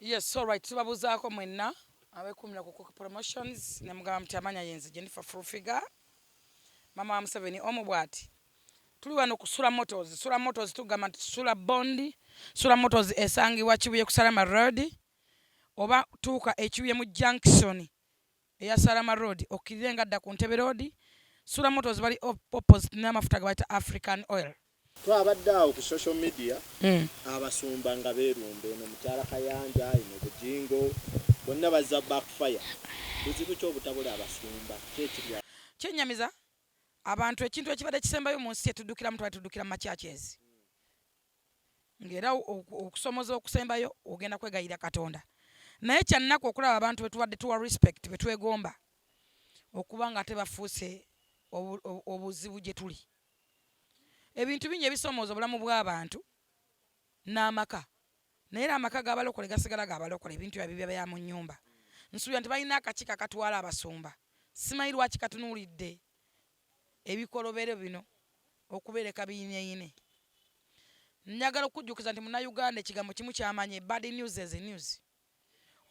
Yes, all right. Tubabuzaako mwenna abekumira ku Kookie Promotions ne mugamba mtamanya yenze Jennifer Figure mama wa Museveni omu bwati. Tuli wano kusula motors. Sula motors tugamba sula bondi. Sula motors esangibwa Kibuye ku Salama Road. Oba tuuka ekibuye mu junction eya Salama Road okirirenga dda ku Ntebe Road. Sula motors bali opposite n'amafuta gabayita African Oil. Twabadde awo ku social media abasumba nga beerumbe eno Mukyala Kayanja eno Bujingo bonna bazza backfire buzibu ky'obutabula abasumba kyekirya kyenyamiza abantu ekintu ekibadde kisembayo mu nsi etuddukira mu tuddukira mu makyakezi ng'era okusomoza okusembayo ogenda kwegayira Katonda naye kyannaku okulaba abantu betubadde tuwa respect betwegomba okuba nga tebafuuse obuzibu gye tuli. Ebintu bingi ebisoomooza obulamu bw'abantu n'amaka naye era amaka g'abalokole gasigala g'abalokole ebintu ebyo bya mu nnyumba nsuubira nti balina akakiiko akatwala abasumba simanyi lwaki katunuulidde ebikolobero bino okubeereka biyineyine. Njagala okujjukiza nti munnayuganda ekigambo kimu kyamanye bad news is news.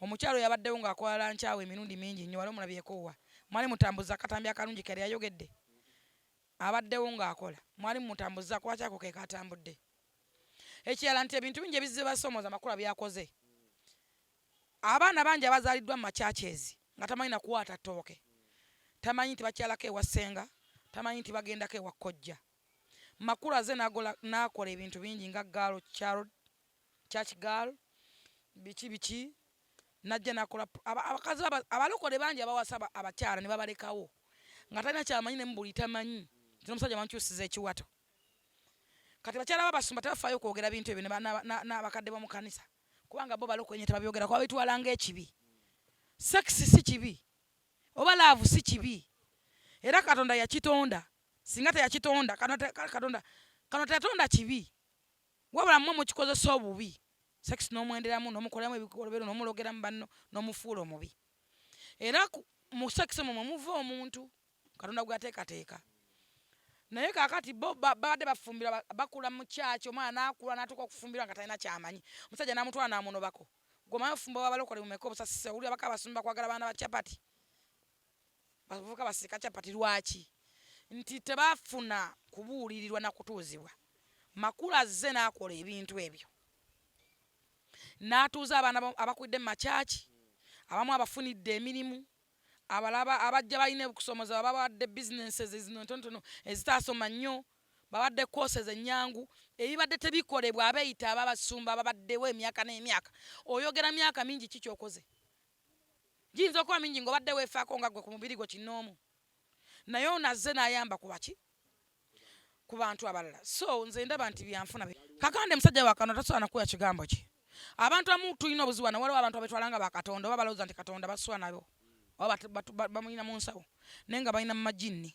Omukyalo yabaddewo ng'akola nkyawe emirundi mingi nnyo wali omulabyeko wa mwali mutambuza akatambi akalungi kali yayogedde abaddewo ng'akola mwali mutambuza kwaki ako ke katambudde. Ekirala nti ebintu bingi ebizze basomooza Makula byakoze. Abaana bangi abazaaliddwa mu makyakezi nga tamanyi na kuwaata ttooke, tamanyi nti bakyalako ewa ssenga, tamanyi nti bagendako ewa kkojja. Makula ze n'akola ebintu bingi nga gaalo church girl biki najja n'akola abakazi abalokole bangi abawasa abakyala ne babalekawo nga talina kyamanyi ne mubuli tamanyi nti n'omusajja bamukyusiza ekiwato. Kati bakyala babasumba tebafaayo kwogera bintu ebyo n'abakadde b'omu kanisa kubanga bo balokole tebabyogera kuba bitwala ng'ekibi. Sekisi si kibi oba laavu si kibi era Katonda yakitonda singa teyakitonda kano teyatonda kibi wabula mmwe mukikozesa obubi sekisi n'omwenderamu n'omukolamu ebikolobero n'omulogeramu banno n'omufuula omubi era mu sekisi mwe muva omuntu Katonda gwateekateeka. Naye kaakati bo babadde bafumbira bakula mu kyaki omwana n'akula n'atuuka okufumbirwa nga talina kyamanyi omusajja n'amutwala n'amunobako gwomanyi ofumba w'abalokole mumeka obusasisa owulira baka basumba kwagala baana ba capati bavubuka basika capati lwaki nti tebaafuna kubuulirirwa na kutuuzibwa. Makula azze n'akola ebintu ebyo n'atuuza abaana abakwidde mu makyaki abamu abafunidde emirimu abalaba abajja balina okusomooza babawadde businesses zino ntonotono ezitaasoma nnyo babadde courses ennyangu ebibadde tebikolebwa abeeyita ababasumba babaddewo emyaka n'emyaka. Oyogera myaka mingi ki kyokoze giyinza okuba mingi ng'obadde weefaako nga gwe ku mubiri gwo kinnoomu naye ono azze n'ayamba ku baki ku bantu abalala. So nze ndaba nti byanfuna kakande musajja wa Katonda tasobola nakuwa kigambo ki. Abantu amu tulina obuziwana waliwo abantu abetwala nga bakatonda oba balowooza nti Katonda baswa nabo oba bamulina mu nsawo naye nga balina mu majinni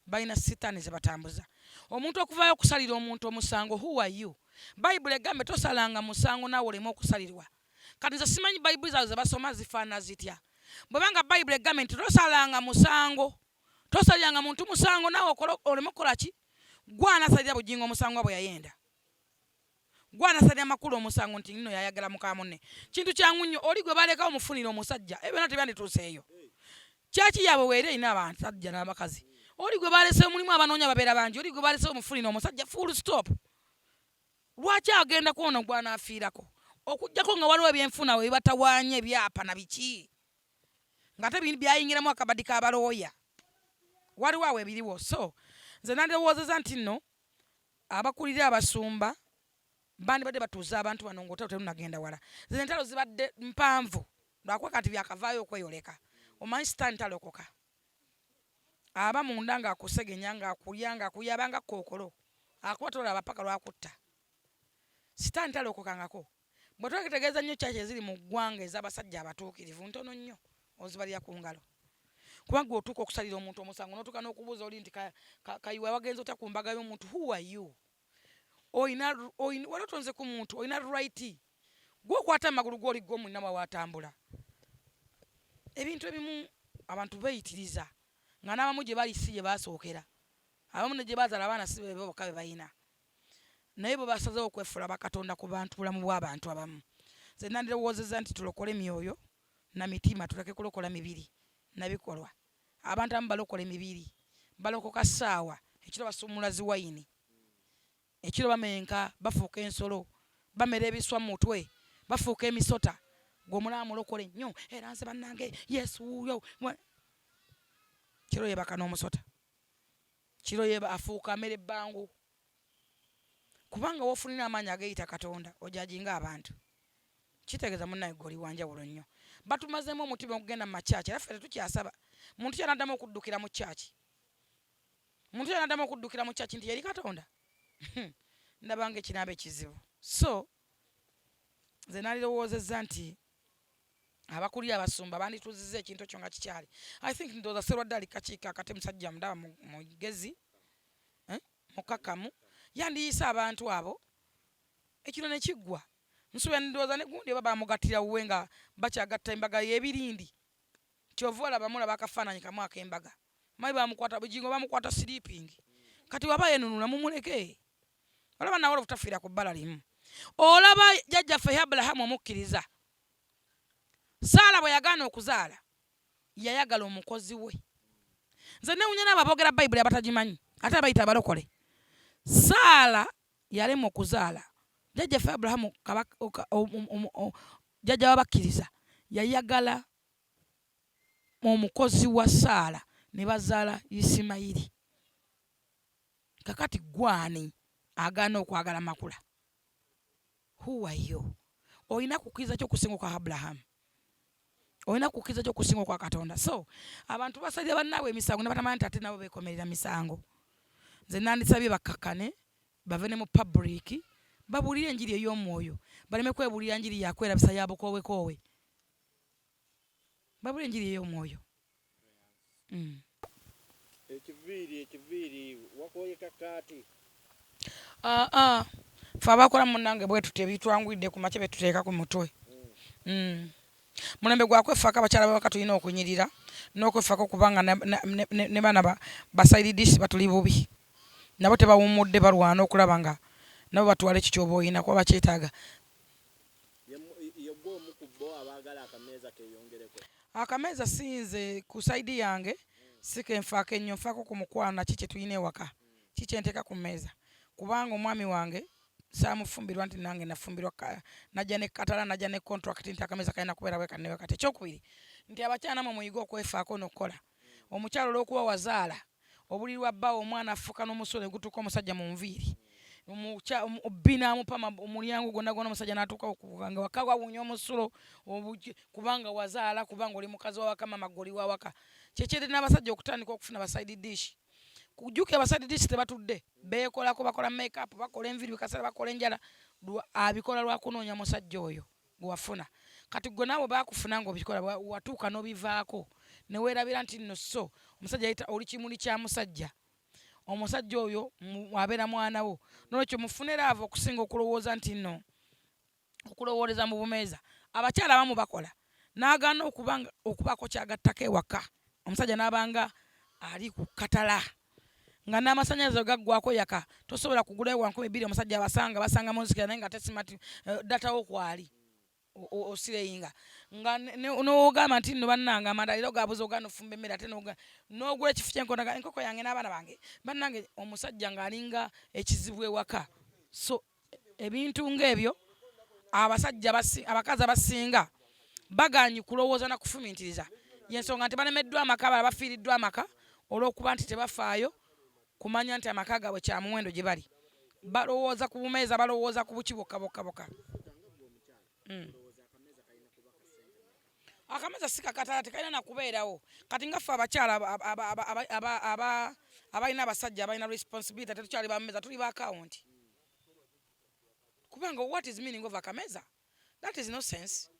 balina sitaani ze batambuza. Omuntu okuvaayo okusalira omuntu omusango who are you? Bayibuli egambe tosalanga musango naawe oleme okusalirwa. Kati nze simanyi bayibuli zaabwe ze basoma zifaana zitya. Bwebanga bayibuli egambe nti tosalanga musango tosaliranga muntu musango naawe oleme okukola ki? Gw'anasalira Bujingo omusango bwe yayenda. Gw'anasalira Makula omusango nti nno yayagala muka munne. Kintu kyangu nnyo oli gwe balekawo mufunira omusajja ebyo byonna tebyandituuseeyo. Kyaki yaabwe weera erina abasajja n'abakazi. Oli gwe balese mulimu abanoonya babeera bangi oli gwe balese omufunira omusajja full stop. Lwaki agenda kwono gw'anaafiirako okuggyako nga waliwo ebyenfuna we batawaanye ebyapa na biki nga te byayingiramu akabadi k'abalooya waliwo awo ebiriwo. So nze nandirowoozeza nti nno abakulira abasumba bandibadde batuuza abantu bano ng'otalo terunagenda wala. Zino entalo zibadde mpanvu lwakuba kati byakavaayo okweyoleka. Omanyi sitaani talokoka aba munda ng'akusegenya ng'akulya ng'akuyaba nga kkookolo akuba tolaba paka lwakutta. Sitaani talokokangako. Bwe twetegeeza nnyo kyaki eziri mu ggwanga ez'abasajja abatuukirivu ntono nnyo ozibalira ku ngalo kubanga otuuka okusalira omuntu omusango n'otuuka n'okubuuza oli nti kayiwa wagenza otya ku mbaga y'omuntu who are you? Wali otonze ku muntu olina right gw'okwata amagulu g'oli g'omulina bw'atambula. Ebintu ebimu abantu beeyitiriza nga n'abamu gye bali si gye baasookera abamu ne gye baazaala abaana si be bokka be balina naye bwe basazeewo okwefuula bakatonda ku bantu bulamu bw'abantu abamu nze nandirowoozezza nti tulokole myoyo na mitima tuleke kulokola mibiri nabikolwa abantu abamu balokola emibiri balokoka ssaawa ekiro basumula ziwayini ekiro bamenka bafuuka ensolo bamera ebiswa mu mutwe bafuuka emisota gweomulaba mulokole nnyo era nze bannange yesu wuuyo kiro yebaka n'omusota kiro yeba afuuka amera ebbangu kubanga wofunira amaanyi ageyita katonda ojajinga abantu kitegeeza munnaye gwe oli wanjawulo nnyo batumazeemu omutima okugenda mu makyaki era ffe tetukyasaba muntu yanaddamu okuddukira mu kyaki nti yeri katonda ndabanga ekinaaba ekizibu so nze nalirowoozezza nti abakulira abasumba bandituuzizza ekintu ekyo nga kikyali I think ndowooza Sserwadda ali kakiiko akate musajja mundaba mugezi mukakamu yandiyisa abantu abo ekino ne kiggwa nsuubira ndowooza ne gundi oba bamugattira wuwe nga bakyagatta embaga y'ebirindi kyova olaba mulaba akafaananyi kamu ak'embaga mayi bamukwata Bujingo bamukwata sleeping kati waba yenunula mumuleke olaba nawe obutafiira ku bbala limu olaba jjajjaffe Abulahamu omukkiriza Saala bwe yagaana okuzaala yayagala omukozi we nze newunya n'abo aboogera bayibuli abatagimanyi ate abayita abalokole Saala yalema okuzaala jjajjaffe Abulahamu jjajja w'abakkiriza yayagala omukozi wa Saala ne bazaala Isimayiri kakati gwani agaana okwagala Makula who are you olina kukkiriza ky'okusinga kwa Abulahamu olina kukkiriza ky'okusinga kwa Katonda so abantu basalira bannaabwe emisango ne batamanya nti ate nabo beekomerera misango nze nandisabye bakkakkane bave ne mu public babuulire enjiri ey'omwoyo baleme kwebuulira njiri yakwerabisa ya bukoowekoowe babuulire enjiri ey'omwoyo ekiviiri wakoye kakaati fe abakola munnange bwe tuti ebitwangwidde ku makya betuteeka ku mutwe mulembe gwakweffaako abakyala babaka tulina okunyirira n'okweffaako kubanga ne baana basaididisi batuli bubi nabo tebawummudde balwana okulaba nga nabo batwala ekyo kyoba oyina kuba bakyetaaga akameeza siyinze ku saidi yange sikenfaako ennyo nfaako ku mukwano ki kye tulina ewaka ki kyenteeka ku mmeeza kubanga omwami wange saamufumbirwa nti nange nafumbirwa najja ne katala najja ne contract nti akameeza kalina kubeera bwekane kati ekyokubiri nti abakyala namwe muyiga okwefaako n'okukola omukyalo olw'okuba wazaala obuliri bwa bbaawe omwana afuuka n'omusolo gutuuka omusajja mu nviiri obbina amupama omulyango gwonna gwonna omusajja n'atuuka okubanga waka wawunya omusulo kubanga wazaala kubanga oli mukazi wawaka mama gwe oli wawaka kyekyeri n'abasajja okutandika okufuna basaidi dish kujjuka abasaidi dish tebatudde beekolako bakola makeup bakola enviiri bikasala bakola enjala abikola lwakunoonya musajja oyo gwewafuna kati gwe naawe baakufuna ng'obikola watuuka n'obivaako ne weerabira nti nno so omusajja yita oli kimuli kya musajja omusajja oyo abeera mwana wo nolwekyo mufune laava okusinga okulowooza nti nno okulowooleza mu bumeeza abakyala abamu bakola n'agaana okubaako kyagattako ewaka omusajja n'abanga ali ku katala nga n'amasannyalaze gaggwako yaka tosobola kugulayo wa 200 omusajja basanga muzikira naye nga tesimati datawo kwali osireyinga nga n'ogamba nti nno bannange amandaliro gabuze ogaana ofumba emmere ate n'ogula ekifu kyenkonaga enkoko yange n'abaana bange bannange omusajja ng'alinga ekizibu ewaka so ebintu ng'ebyo abakazi abasinga bagaanyi kulowooza na kufumintiriza yensonga nti balemeddwa amaka abala bafiiriddwa amaka olw'okuba nti tebafaayo kumanya nti amaka gaabwe kya muwendo gye bali balowooza ku bumeeza balowooza ku buki bokka akameeza si kakatala tekalina nakubeerawo kati ngaffe abakyala abalina abasajja abalina responsibility tetukyali bameeza tuli ba akawunti kubanga what is meaning of akameeza that is no sense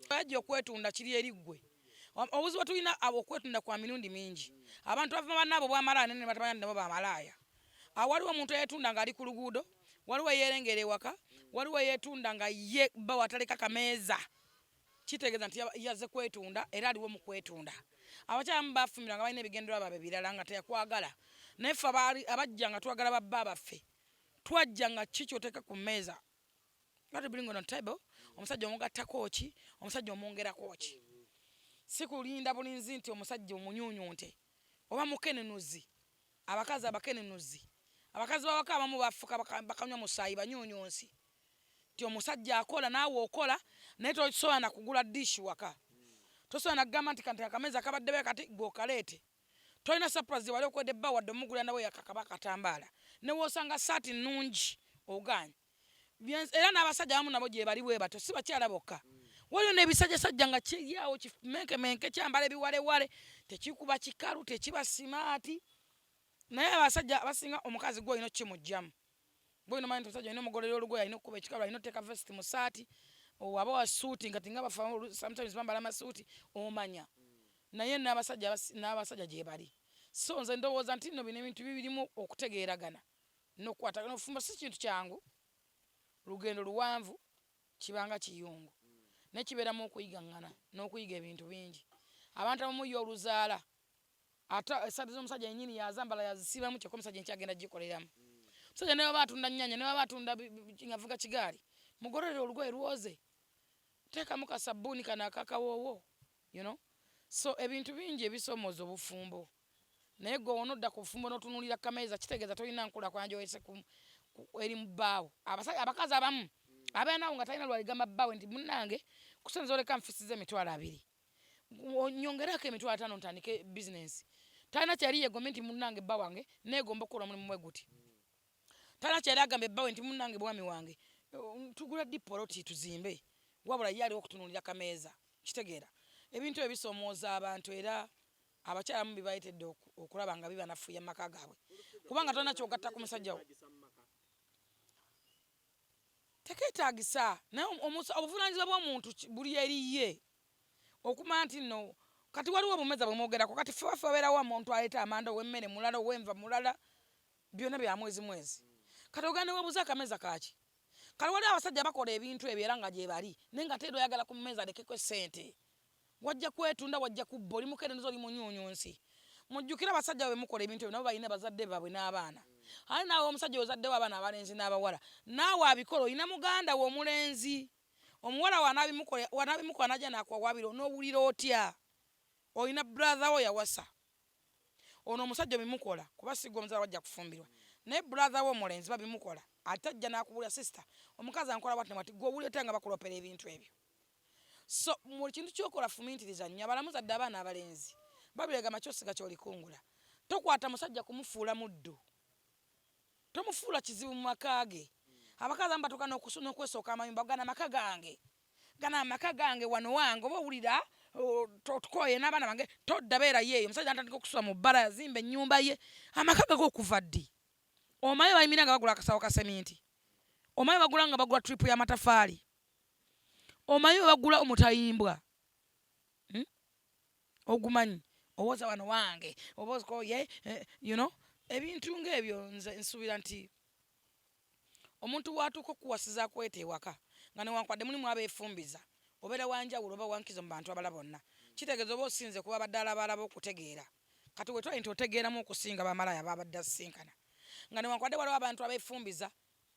ajja okwetunda kiri eriggwe obuzibu tulina okwetunda kwa mirundi mingi abantu bava bannaabo bwamalaaya nene batamanya nabo bamalaaya waliwo omuntu eyetunda ng'ali ku luguudo waliwo eyerengera ewaka waliwo eyetunda nga ye bba wataleka kameeza kitegeeza nti yaze kwetunda era aliwo mu kwetunda abakyala mu bafumira nga balina ebigendererwa baabwe birala nga teyakwagala naye ffe abajja nga twagala babba baffe twajja nga kikyoteeka ku mmeeza not bring on table omusajja omugatta Kookie omusajja omwongera Kookie si kulinda bulinzi nti omusajja omunyuunyunte oba mukenenuzi abakazi abakenenuzi abakazi bawaka abamu bafuka bakanywa musaayi banyuunyunsi ti omusajja akola naawe okola naye tosobola kugula dish waka tosobola kugamba nti kanti akameza kabadde kati gwokaleete tolina surprise wali okwedde bba wadde omugula nawe yakakaba katambaala ne woosanga saati nnungi oganye era n'abasajja abamu nabo gye bali bwe bato si bakyala bokka waliwo n'ebisajjasajja nga kiryawo kimenkemenke kyambala ebiwalewale tekikuba kikalu tekiba simaati naye abasajja abasinga omukazi gwe olina okukimugyamu gwe olina omanyi nti omusajja olina omugolera olugoye alina okukuba ekikalu alina oteeka vesti mu saati waba wa suuti nga tinga bafa sometimes bambala amasuuti omanya naye n'abasajja gye bali so nze ndowooza nti nno bino ebintu bibirimu okutegeeragana n'okukwatagana ofumba si kintu kyangu lugendo luwanvu kibanga kiyungu nekibeeramu okuyigaŋŋana n'okuyiga ebintu bingi abantu abamu ye oluzaala ate esaati z'omusajja yennyini yazambala yazisiibamu kyokka omusajja enkyagenda gikoleramu omusajja ne baba atunda nnyaanya ne baba atunda ngavuga kigaali mugolere olugoye lwoze teekamu kasabbuuni kana akakawoowo so ebintu bingi ebisomooza obufumbo naye gwe onodda ku bufumbo n'otunuulira kameeza kitegeeza tolina nkula kwanjoyese eri mu bbaawo abakazi abamu abeera naawo nga talina lwaligamba bbaawe nti munnange kusinza oleka nfisiza emitwalo 2 nyongerako emitwalo 5 ntandike bizinensi talina kyali yegombe nti munnange bba wange neegomba okukola omulimu mwe guti talina kyali agambe bbaawe nti munnange bwami wange tugula dipoloti tuzimbe wabula ye aliwo okutunuulira kameeza kitegeera ebintu ebisomooza abantu era abakyala mu bibayitedde okulaba nga bibanafuya mu maka gaabwe kubanga tolina kyogatta ku musajja wo tekeetaagisa naye obuvunaanyizibwa bw'omuntu buli eriye okumanya nti nno kati waliwo obumeza bwe mwogerako kati ffe waffe wabeerawo omuntu aleeta amanda ow'emmere mulala ow'enva mulala byonna bya mwezi kati ogenda ne weebuuza akameza kaaki kati waliwo abasajja bakola ebintu ebyo era nga gye bali naye nga teera oyagala ku mmeeza alekeko essente wajja kwetunda wajja kubba oli mukenenuzi oli munyuunyunsi mujjukira abasajja bwe mukola ebintu ebyo nabo balina bazadde baabwe n'abaana ate naawe omusajja ozaddewo abaana abalenzi n'abawala naawe abikola olina muganda we omulenzi omuwala wanaabimukola najja nakwawabira onoowulira otya olina brother wo yawasa ono omusajja bimukola kuba sigwa omuzaala wajja kufumbirwa naye brother wo omulenzi babimukola ate ajja n'akubulira sister omukazi ankola bwati nabwati gwe owulira otya nga bakulopera ebintu ebyo so mu kintu kyokola fumintiriza nnyo abalamuzadde abaana abalenzi babiregama kyosiga kyolikungula tokwata musajja kumufuula muddu tomufuula kizibu mu maka ge abakazi amu batuuka n'okwesooka amayumba gana amaka gange wano wange oba owulira tukoye n'abaana bange todda beera yeeyo omusajja natandika okusula mu bbala yazimba ennyumba ye amaka gage okuva ddi omaye bayimira nga bagula akasawo ka seminti omaye bagula nga bagula tripu y'amatafaali omaye bagula omutayimbwa ogumanyi owoza wano wange oboye ebintu ng'ebyo nze nsuubira nti omuntu watuuka okuwasiza akweta ewaka nga newankwadde mulimu abeefumbiza obeera wanjawulo oba wankizo mu bantu abala bonna kitegeeza oba osinze kuba badde alabalaba okutegeera kati wetwali nti otegeeramu okusinga bamalaya babadde asisinkana nga newankwadde waliwo abantu abeefumbiza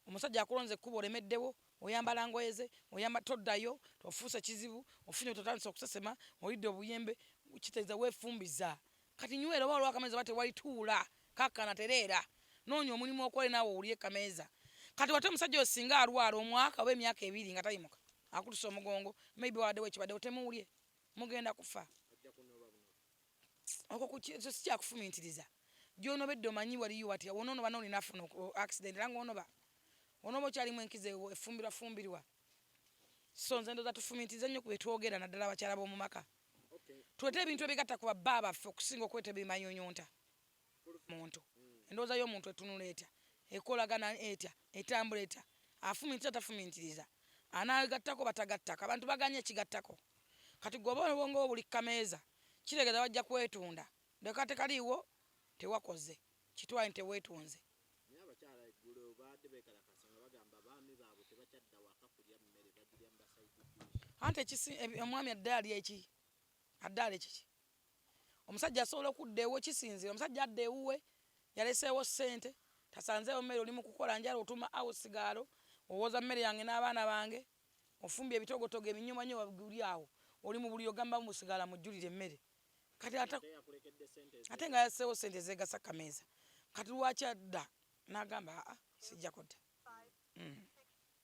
omusajja akulonze ekkuba olemeddewo oyambala ngoye ze oyamba toddayo tofuuse kizibu ofunye totandise okusesema olidde obuyembe kitegeeza weefumbiza kati nywera oba olwa kameeza bate walituula kakkana tereera noonya omulimu okole naawe owulye kameeza kati wate omusajja osinga alwala omwaka oba emyaka 2 nga tayimuka akutuse omugongo maybe waddewo ekibadde otemuwulye mugenda kufa okwo si kyakufumintiriza gy'onobedde omanyi waliyo watya wonoonoba noolina afuna accident era ng'onoba onoba okyalimu enkize efumbirwafumbirwa so nze ndoza tufumintirize nnyo ku bye twogera naddala abakyala b'omu maka tulete ebintu ebigatta ku babba baffe okusinga okweta ebimanyonyonta muntu endowooza y'omuntu etunula etya ekolagana etya etambula etya afumintiriza tafumintiriza anagattako batagattako abantu baganye ekigattako kati gwoba obongo buli kameeza kitegeeza bajja kwetunda leka tekaliiwo tewakoze kitwaye nti teweetunze anti omwami addaali eki addaali kiki omusajja asobola okudda ewo kisinzira omusajja adda ewuwe yaleseewo ssente tasanzeewo mmere oli mu kukola njala otuma awo sigalo owoza mmere yange n'abaana bange ofumbye ebitogotogo ebinyumanyuma biguli awo oli mu buliro gamba musigala mujjulire emmere kati ate nga yaseewo ssente zeegasa kameeza kati lwaki adda n'agamba sijja kudda